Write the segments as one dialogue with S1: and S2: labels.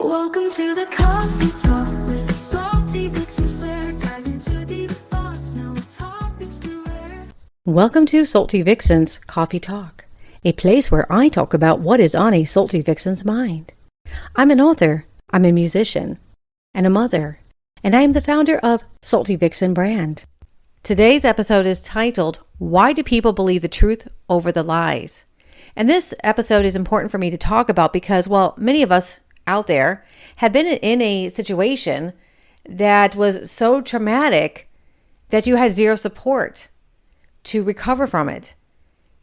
S1: Welcome to the Coffee Talk with Salty Vixen, where dive into deep thoughts, no topics to air.
S2: Welcome to Salty Vixen's Coffee Talk, a place where I talk about what is on a Salty Vixen's mind. I'm an author, I'm a musician, and a mother, and I am the founder of Salty Vixen brand. Today's episode is titled, Why Do People Believe the Truth Over the Lies? And this episode is important for me to talk about because, many of us out there have been in a situation that was so traumatic that you had zero support to recover from it.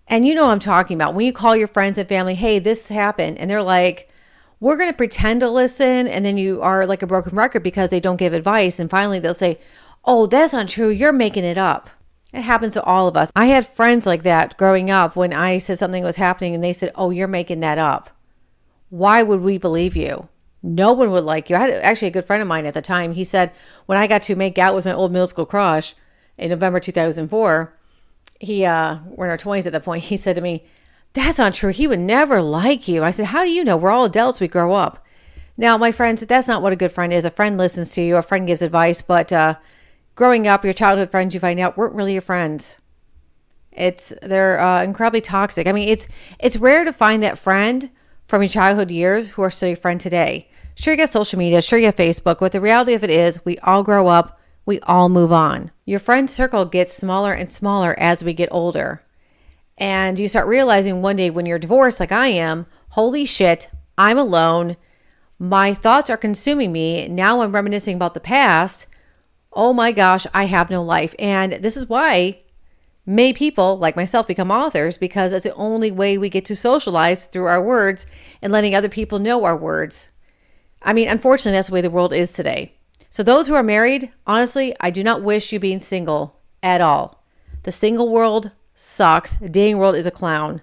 S2: And you know what I'm talking about. When you call your friends and family, hey, this happened, and they're like, we're going to pretend to listen, and then you are like a broken record because they don't give advice, and finally they'll say, oh, that's not true, you're making it up. It happens to all of us. I had friends like that growing up when I said something was happening, and they said, oh, you're making that up. Why would we believe you? No one would like you. I had actually a good friend of mine at the time. He said, when I got to make out with my old middle school crush in November 2004, we're in our 20s at that point. He said to me, that's not true. He would never like you. I said, how do you know? We're all adults. We grow up. Now, my friends, that's not what a good friend is. A friend listens to you. A friend gives advice. But growing up, your childhood friends you find out weren't really your friends. They're incredibly toxic. I mean, it's rare to find that friend from your childhood years who are still your friend today. Sure, you got social media, sure, you have Facebook, but the reality of it is we all grow up, we all move on. Your friend circle gets smaller and smaller as we get older. And you start realizing one day when you're divorced like I am, holy shit, I'm alone. My thoughts are consuming me. Now I'm reminiscing about the past. Oh my gosh, I have no life. And this is why many people, like myself, become authors, because it's the only way we get to socialize through our words and letting other people know our words. I mean, unfortunately, that's the way the world is today. So those who are married, honestly, I do not wish you being single at all. The single world sucks. The dating world is a clown.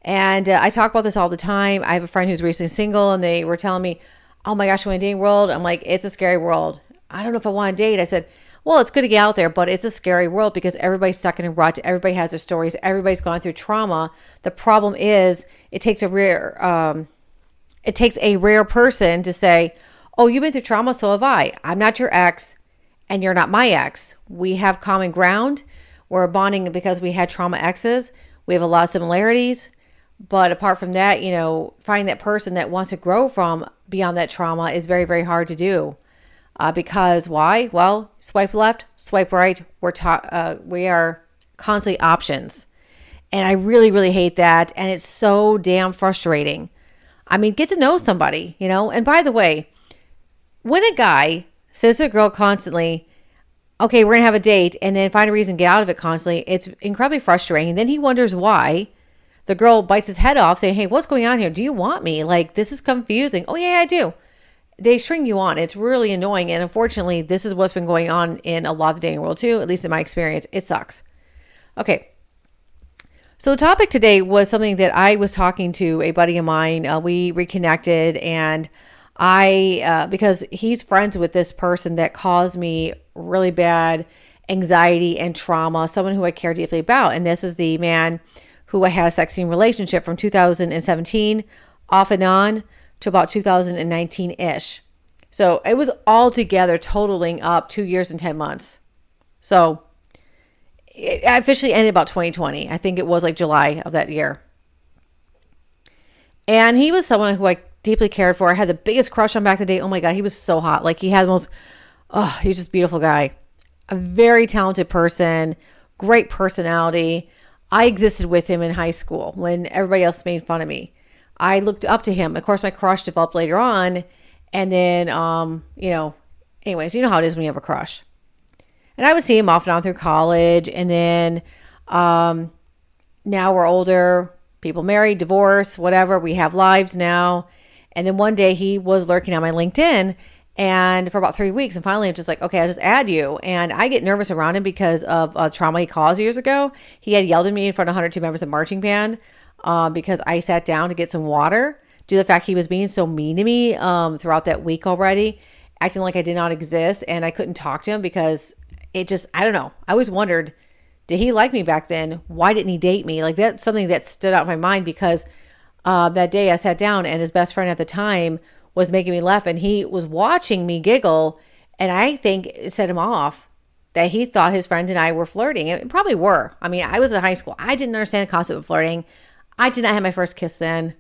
S2: And I talk about this all the time. I have a friend who's recently single, and they were telling me, oh my gosh, you're in a dating world. I'm like, it's a scary world. I don't know if I want to date. I said, well, it's good to get out there, but it's a scary world because everybody's stuck in a rut. Everybody has their stories. Everybody's gone through trauma. The problem is it takes a rare person to say, oh, you've been through trauma, so have I. I'm not your ex, and you're not my ex. We have common ground. We're bonding because we had trauma exes. We have a lot of similarities. But apart from that, finding that person that wants to grow from beyond that trauma is very, very hard to do. Because why? Well, swipe left, swipe right. We are constantly options. And I really, really hate that. And it's so damn frustrating. I mean, get to know somebody, And by the way, when a guy says to a girl constantly, okay, we're going to have a date, and then find a reason to get out of it constantly, it's incredibly frustrating. Then he wonders why. The girl bites his head off saying, hey, what's going on here? Do you want me? Like, this is confusing. Oh, yeah, I do. They string you on. It's really annoying. And unfortunately, this is what's been going on in a lot of the dating world too, at least in my experience. It sucks. Okay. So the topic today was something that I was talking to a buddy of mine. We reconnected, and because he's friends with this person that caused me really bad anxiety and trauma, someone who I care deeply about. And this is the man who I had a sexting relationship from 2017 off and on to about 2019-ish. So it was all together totaling up 2 years and 10 months. So it officially ended about 2020. I think it was like July of that year. And he was someone who I deeply cared for. I had the biggest crush on back in the day. Oh my God, he was so hot. Like he had the most, he was just a beautiful guy. A very talented person, great personality. I existed with him in high school when everybody else made fun of me. I looked up to him. Of course, my crush developed later on. And then, anyways, you know how it is when you have a crush. And I would see him off and on through college. And then now we're older, people married, divorced, whatever. We have lives now. And then one day he was lurking on my LinkedIn and for about 3 weeks. And finally, I'm just like, okay, I'll just add you. And I get nervous around him because of trauma he caused years ago. He had yelled at me in front of 102 members of marching band. Because I sat down to get some water due to the fact he was being so mean to me throughout that week already, acting like I did not exist, and I couldn't talk to him because it just, I don't know. I always wondered, did he like me back then? Why didn't he date me? Like that's something that stood out in my mind because that day I sat down and his best friend at the time was making me laugh, and he was watching me giggle, and I think it set him off that he thought his friend and I were flirting. It probably were. I mean, I was in high school. I didn't understand the concept of flirting. I did not have my first kiss then.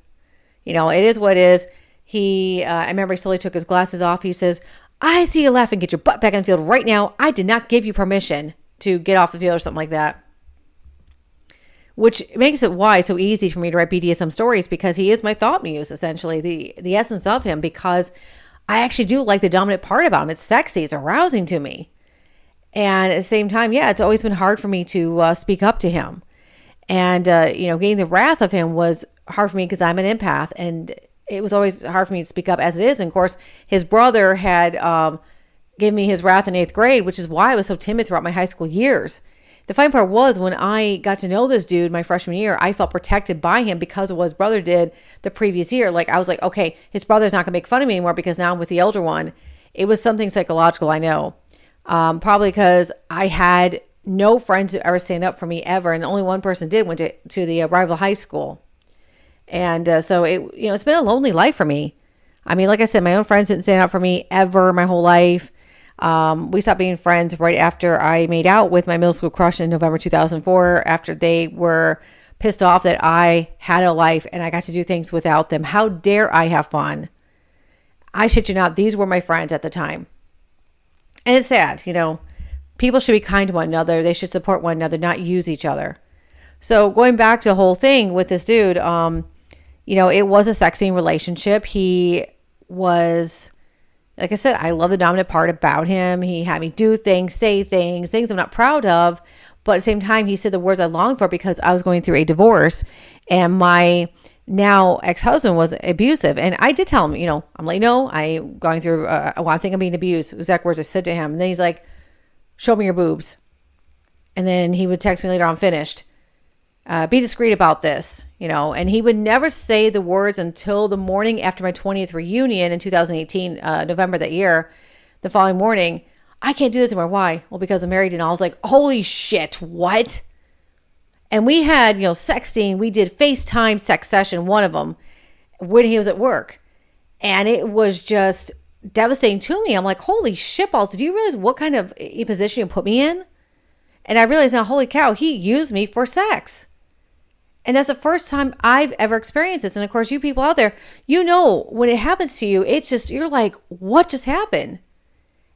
S2: It is what it is. I remember he slowly took his glasses off. He says, I see you laughing. Get your butt back in the field right now. I did not give you permission to get off the field or something like that. Which makes it why so easy for me to write BDSM stories, because he is my thought muse, essentially, the essence of him, because I actually do like the dominant part about him. It's sexy. It's arousing to me. And at the same time, it's always been hard for me to speak up to him. And, getting the wrath of him was hard for me because I'm an empath, and it was always hard for me to speak up as it is. And of course, his brother had given me his wrath in 8th grade, which is why I was so timid throughout my high school years. The funny part was, when I got to know this dude my freshman year, I felt protected by him because of what his brother did the previous year. Like, I was like, okay, his brother's not gonna make fun of me anymore because now I'm with the elder one. It was something psychological, I know. Probably because I had no friends who ever stand up for me ever, and only one person did, went to the rival high school. And so it's been a lonely life for me. I mean, like I said, my own friends didn't stand up for me ever my whole life. We stopped being friends right after I made out with my middle school crush in November 2004, after they were pissed off that I had a life and I got to do things without them. How dare I have fun? I shit you not, these were my friends at the time. And it's sad, people should be kind to one another. They should support one another, not use each other. So going back to the whole thing with this dude, it was a sexy relationship. He was, like I said, I love the dominant part about him. He had me do things, say things I'm not proud of. But at the same time, he said the words I longed for because I was going through a divorce, and my now ex-husband was abusive. And I did tell him, I'm like, no, I'm going through, I think I'm being abused. Exact words I said to him. And then he's like, show me your boobs. And then he would text me later on, finished. Be discreet about this, and he would never say the words until the morning after my 20th reunion in 2018, November that year. The following morning, I can't do this anymore. Why? Well, because I'm married. And I was like, holy shit, what? And we had, sexting. We did FaceTime sex session, one of them, when he was at work. And it was just devastating to me. I'm like, holy shit balls. Did you realize what kind of position you put me in? And I realized now, holy cow, he used me for sex. And that's the first time I've ever experienced this. And of course, you people out there, when it happens to you, it's just, you're like, what just happened?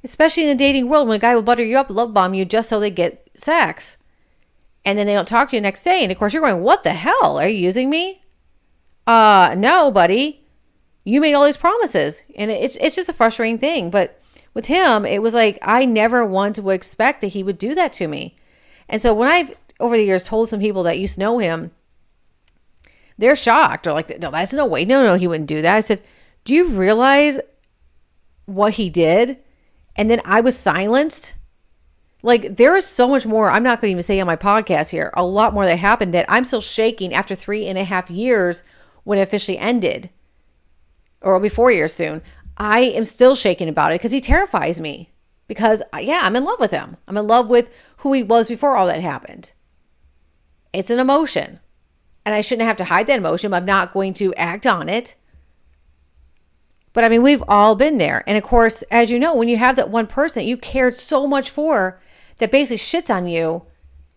S2: Especially in the dating world, when a guy will butter you up, love bomb you just so they get sex. And then they don't talk to you the next day. And of course, you're going, what the hell? Are you using me? No, buddy. You made all these promises. And it's just a frustrating thing. But with him, it was like, I never once would expect that he would do that to me. And so when I've, over the years, told some people that used to know him, they're shocked. They're like, no, that's no way. No, he wouldn't do that. I said, do you realize what he did? And then I was silenced. Like, there is so much more I'm not going to even say on my podcast here. A lot more that happened that I'm still shaking after 3.5 years when it officially ended. Or it'll be 4 years soon. I am still shaking about it because he terrifies me. Because, I'm in love with him. I'm in love with who he was before all that happened. It's an emotion. And I shouldn't have to hide that emotion, but I'm not going to act on it. But I mean, we've all been there. And of course, as you know, when you have that one person that you cared so much for that basically shits on you,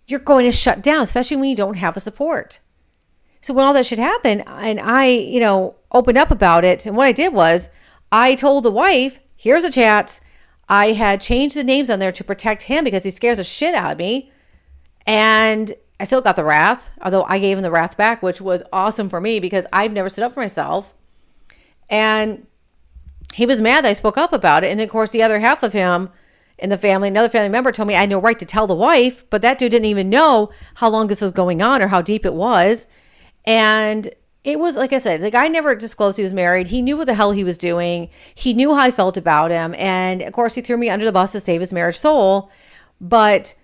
S2: you're going to shut down, especially when you don't have a support. So when all that shit happened and I, opened up about it, and what I did was I told the wife, here's the chats. I had changed the names on there to protect him because he scares the shit out of me. And I still got the wrath, although I gave him the wrath back, which was awesome for me because I've never stood up for myself. And he was mad that I spoke up about it. And then, of course, the other half of him in the family, another family member told me I had no right to tell the wife, but that dude didn't even know how long this was going on or how deep it was. And it was, like I said, the guy never disclosed he was married. He knew what the hell he was doing. He knew how I felt about him. And, of course, he threw me under the bus to save his marriage soul. But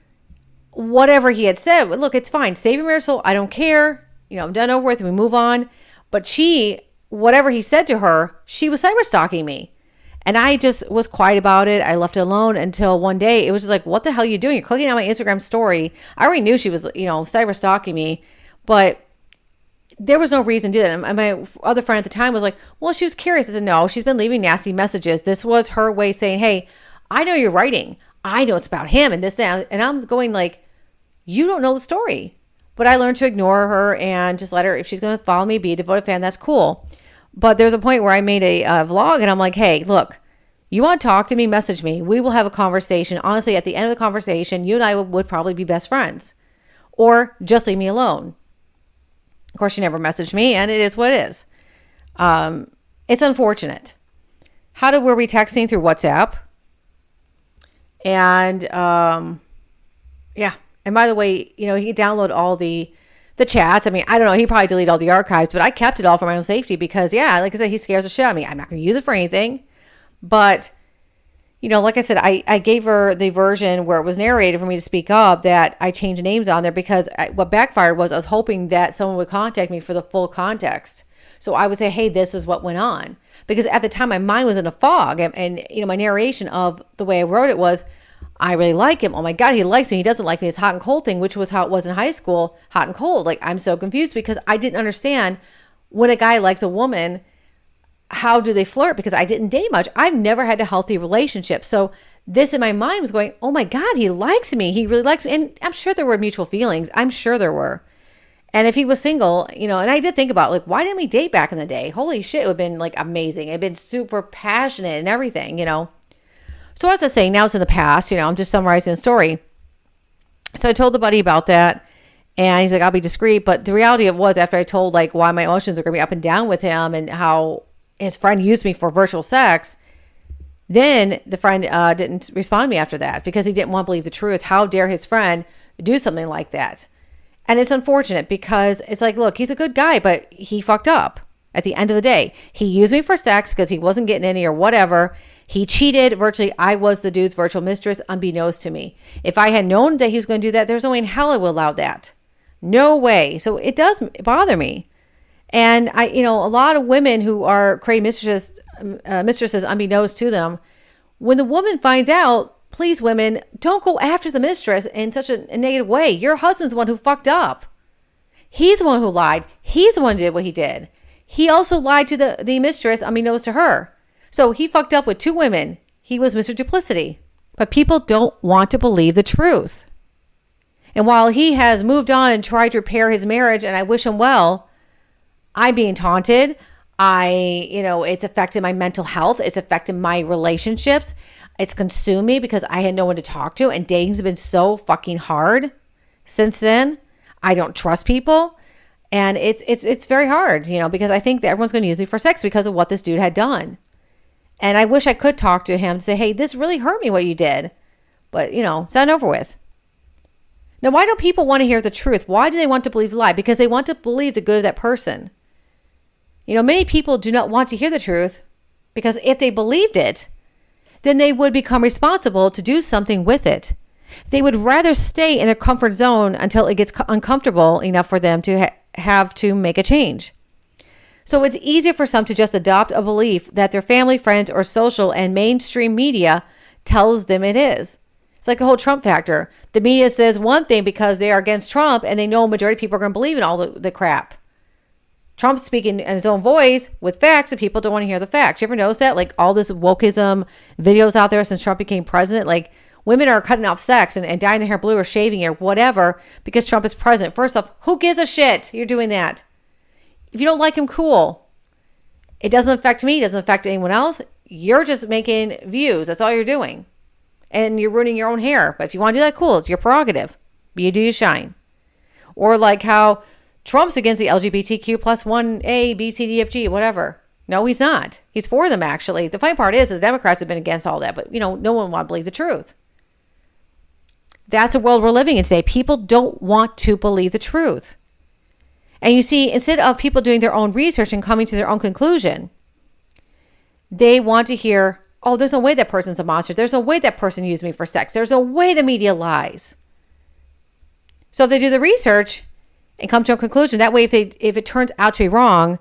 S2: whatever he had said, look, it's fine. Save your marriage soul. I don't care. I'm done over with and we move on. But whatever he said to her, she was cyber stalking me. And I just was quiet about it. I left it alone until one day it was just like, what the hell are you doing? You're clicking on my Instagram story. I already knew she was, cyber stalking me. But there was no reason to do that. And my other friend at the time was like, well, she was curious. I said, no, she's been leaving nasty messages. This was her way saying, hey, I know you're writing. I know it's about him and this, that. And I'm going like, you don't know the story. But I learned to ignore her and just let her, if she's going to follow me, be a devoted fan, that's cool. But there's a point where I made a vlog and I'm like, hey, look, you want to talk to me, message me. We will have a conversation. Honestly, at the end of the conversation, you and I would probably be best friends. Or just leave me alone. Of course, she never messaged me, and it is what it is. It's unfortunate. Were we texting through WhatsApp? And yeah. And by the way, he could download all the chats. I mean, I don't know. He probably deleted all the archives, but I kept it all for my own safety because, yeah, like I said, he scares the shit out of me. I'm not going to use it for anything. But, like I said, I gave her the version where it was narrated for me to speak up that I changed names on there because what backfired was I was hoping that someone would contact me for the full context. So I would say, hey, this is what went on. Because at the time, my mind was in a fog. And my narration of the way I wrote it was, I really like him. Oh my God, he likes me. He doesn't like me. It's hot and cold thing, which was how it was in high school, hot and cold. Like, I'm so confused because I didn't understand when a guy likes a woman, how do they flirt? Because I didn't date much. I've never had a healthy relationship. So this in my mind was going, oh my God, he likes me. He really likes me. And I'm sure there were mutual feelings. I'm sure there were. And if he was single, and I did think about like, why didn't we date back in the day? Holy shit, it would have been like amazing. It'd been super passionate and everything, So as I was saying, now it's in the past, I'm just summarizing the story. So I told the buddy about that and he's like, I'll be discreet. But the reality of it was after I told like why my emotions are going to be up and down with him and how his friend used me for virtual sex, then the friend didn't respond to me after that because he didn't want to believe the truth. How dare his friend do something like that? And it's unfortunate because it's like, look, he's a good guy, but he fucked up at the end of the day. He used me for sex because he wasn't getting any or whatever. He cheated. Virtually, I was the dude's virtual mistress, unbeknownst to me. If I had known that he was going to do that, there's no way in hell I would allow that. No way. So it does bother me. And a lot of women who are creating mistresses unbeknownst to them, when the woman finds out, please, women, don't go after the mistress in such a negative way. Your husband's the one who fucked up. He's the one who lied. He's the one who did what he did. He also lied to the mistress, unbeknownst to her. So he fucked up with 2 women. He was Mr. Duplicity. But people don't want to believe the truth. And while he has moved on and tried to repair his marriage, and I wish him well, I'm being taunted. It's affected my mental health. It's affected my relationships. It's consumed me because I had no one to talk to. And dating's been so fucking hard since then. I don't trust people. And it's very hard, because I think that everyone's going to use me for sex because of what this dude had done. And I wish I could talk to him and say, hey, this really hurt me what you did. But, it's not over with. Now, why don't people want to hear the truth? Why do they want to believe the lie? Because they want to believe the good of that person. Many people do not want to hear the truth because if they believed it, then they would become responsible to do something with it. They would rather stay in their comfort zone until it gets uncomfortable enough for them to have to make a change. So it's easier for some to just adopt a belief that their family, friends, or social and mainstream media tells them it is. It's like the whole Trump factor. The media says one thing because they are against Trump and they know a majority of people are going to believe in all the crap. Trump's speaking in his own voice with facts and people don't want to hear the facts. You ever notice that? Like all this wokeism videos out there since Trump became president, like women are cutting off sex and dyeing their hair blue or shaving it or whatever because Trump is president. First off, who gives a shit you're doing that? If you don't like him, cool. It doesn't affect me. It doesn't affect anyone else. You're just making views. That's all you're doing. And you're ruining your own hair. But if you want to do that, cool. It's your prerogative. But you do you shine. Or like how Trump's against the LGBTQ plus 1A, B, C, D, F, G, whatever. No, he's not. He's for them, actually. The funny part is the Democrats have been against all that. But, no one wants to believe the truth. That's the world we're living in today. People don't want to believe the truth. And you see, instead of people doing their own research and coming to their own conclusion, they want to hear, oh, there's no way that person's a monster. There's no way that person used me for sex. There's no way the media lies. So if they do the research and come to a conclusion, that way if it turns out to be wrong,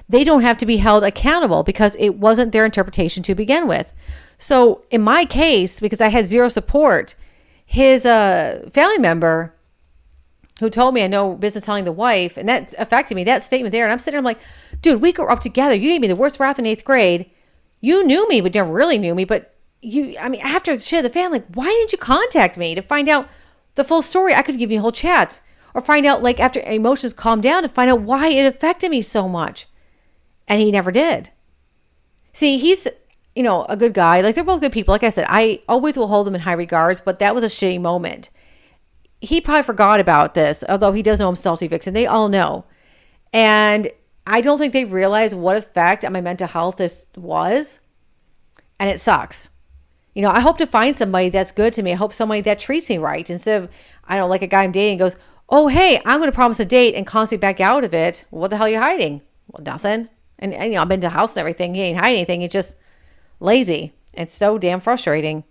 S2: they don't have to be held accountable because it wasn't their interpretation to begin with. So in my case, because I had zero support, his family member who told me I know business telling the wife, and that affected me, that statement there. And I'm sitting there, I'm like, dude, we grew up together. You gave me the worst wrath in 8th grade. You knew me, but never really knew me. But after the shit of the fan, like, why didn't you contact me to find out the full story? I could give you a whole chat, or find out, like, after emotions calmed down, to find out why it affected me so much. And he never did. See, he's, a good guy. Like, they're both good people. Like I said, I always will hold them in high regards, but that was a shitty moment. He probably forgot about this, although he does know I'm Salty Vixen. They all know. And I don't think they realize what effect on my mental health this was. And it sucks. I hope to find somebody that's good to me. I hope somebody that treats me right. Instead of, like a guy I'm dating goes, oh, hey, I'm going to promise a date and constantly back out of it. What the hell are you hiding? Well, nothing. And I've been to the house and everything. He ain't hiding anything. It's just lazy. It's so damn frustrating.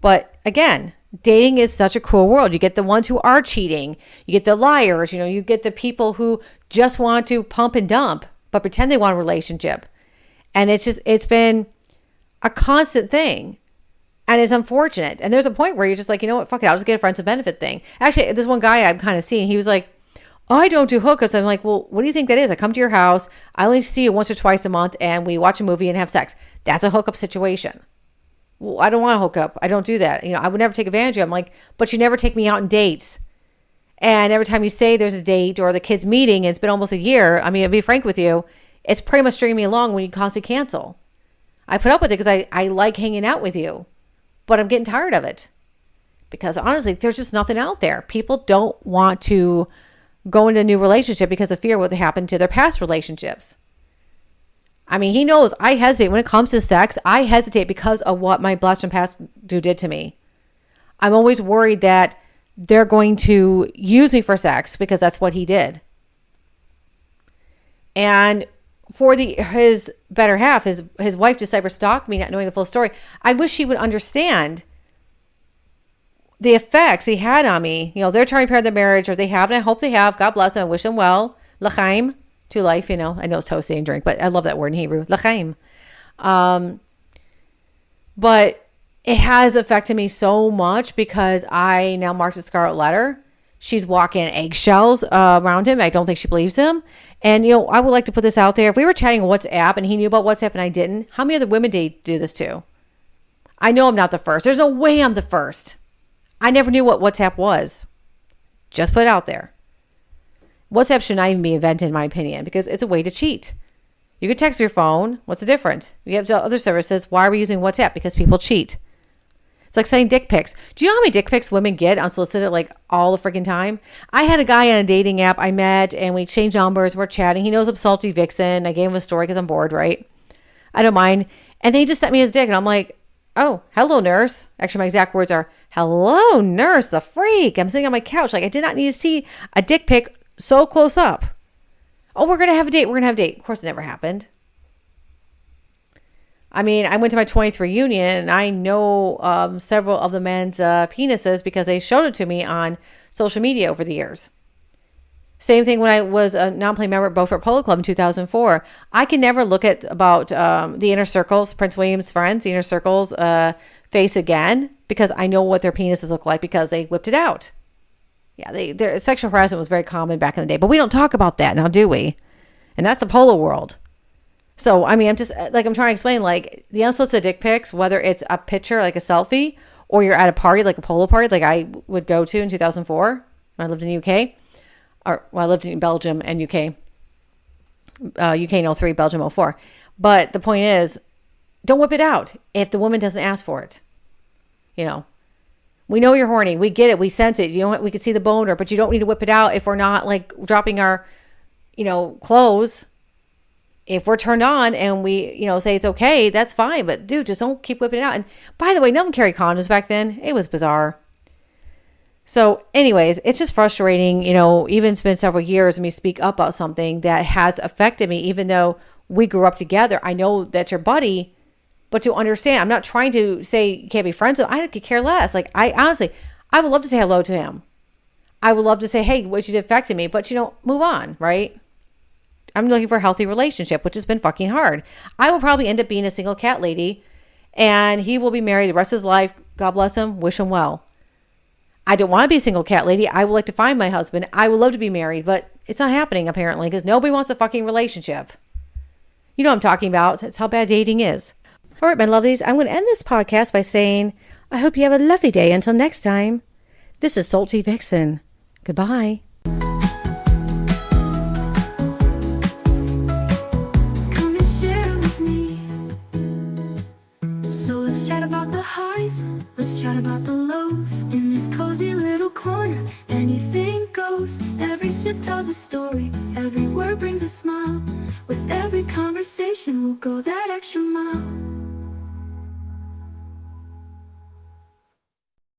S2: But again, dating is such a cruel world. You get the ones who are cheating. You get the liars. You get the people who just want to pump and dump, but pretend they want a relationship. And it's been a constant thing. And it's unfortunate. And there's a point where you're just like, you know what, fuck it, I'll just get a friends with benefit thing. Actually, this one guy I'm kind of seeing, he was like, oh, I don't do hookups. I'm like, well, what do you think that is? I come to your house, I only see you once or twice a month, and we watch a movie and have sex. That's a hookup situation. Well, I don't want to hook up. I don't do that. I would never take advantage of it. I'm like, but you never take me out on dates. And every time you say there's a date or the kids meeting, and it's been almost a year, I'll be frank with you, it's pretty much stringing me along when you constantly cancel. I put up with it because I like hanging out with you. But I'm getting tired of it because honestly, there's just nothing out there. People don't want to go into a new relationship because of fear of what happened to their past relationships. He knows I hesitate when it comes to sex. I hesitate because of what my blessed and past dude did to me. I'm always worried that they're going to use me for sex because that's what he did. And for his better half, his wife to cyber stalk me, not knowing the full story. I wish she would understand the effects he had on me. They're trying to repair their marriage, or they have, and I hope they have. God bless them. I wish them well. L'chaim, to life. I know it's toasty and drink, but I love that word in Hebrew. L'chaim. But it has affected me so much because I now marked a scarlet letter. She's walking eggshells around him. I don't think she believes him. And, I would like to put this out there. If we were chatting on WhatsApp and he knew about WhatsApp and I didn't, how many other women did he do this to? I know I'm not the first. There's no way I'm the first. I never knew what WhatsApp was. Just put it out there. WhatsApp should not even be invented, in my opinion, because it's a way to cheat. You can text your phone. What's the difference? You have other services. Why are we using WhatsApp? Because people cheat. It's like sending dick pics. Do you know how many dick pics women get unsolicited like all the freaking time? I had a guy on a dating app I met and we exchanged numbers. We're chatting. He knows I'm Salty Vixen. I gave him a story because I'm bored, right? I don't mind. And then he just sent me his dick and I'm like, oh, hello, nurse. Actually, my exact words are, hello, nurse, a freak. I'm sitting on my couch. Like, I did not need to see a dick pic so close up. Oh, we're going to have a date. We're going to have a date. Of course, it never happened. I went to my 20th reunion and I know several of the men's penises because they showed it to me on social media over the years. Same thing when I was a non-play member at Beaufort Polo Club in 2004. I can never look at about the Inner Circles, Prince William's friends, the Inner Circles face again because I know what their penises look like because they whipped it out. Yeah, their sexual harassment was very common back in the day, but we don't talk about that now, do we? And that's the polo world. So, I'm just, like, I'm trying to explain, like, the unsolicited dick pics, whether it's a picture, like a selfie, or you're at a party, like a polo party, like I would go to in 2004 when I lived in the UK. I lived in Belgium and UK. UK in 03, Belgium 04. But the point is, don't whip it out if the woman doesn't ask for it. We know you're horny. We get it. We sense it. We can see the boner, but you don't need to whip it out if we're not, like, dropping our, clothes. If we're turned on and we, say it's okay, that's fine. But dude, just don't keep whipping it out. And by the way, no one carried condoms back then. It was bizarre. So anyways, it's just frustrating, even it's been several years of me speak up about something that has affected me, even though we grew up together. I know that's your buddy, but to understand, I'm not trying to say you can't be friends with him. I could care less. Like, I honestly, I would love to say hello to him. I would love to say, hey, what you did affected me, but move on, right? I'm looking for a healthy relationship, which has been fucking hard. I will probably end up being a single cat lady and he will be married the rest of his life. God bless him. Wish him well. I don't want to be a single cat lady. I would like to find my husband. I would love to be married, but it's not happening apparently because nobody wants a fucking relationship. You know what I'm talking about. It's how bad dating is. All right, my lovelies, I'm going to end this podcast by saying, I hope you have a lovely day. Until next time, this is Salty Vixen. Goodbye.
S1: Come and share with me. So let's chat about the highs, let's chat about the lows. In this cozy little corner, anything goes. Every sip tells a story, every word brings a smile. With every conversation, we'll go that extra mile.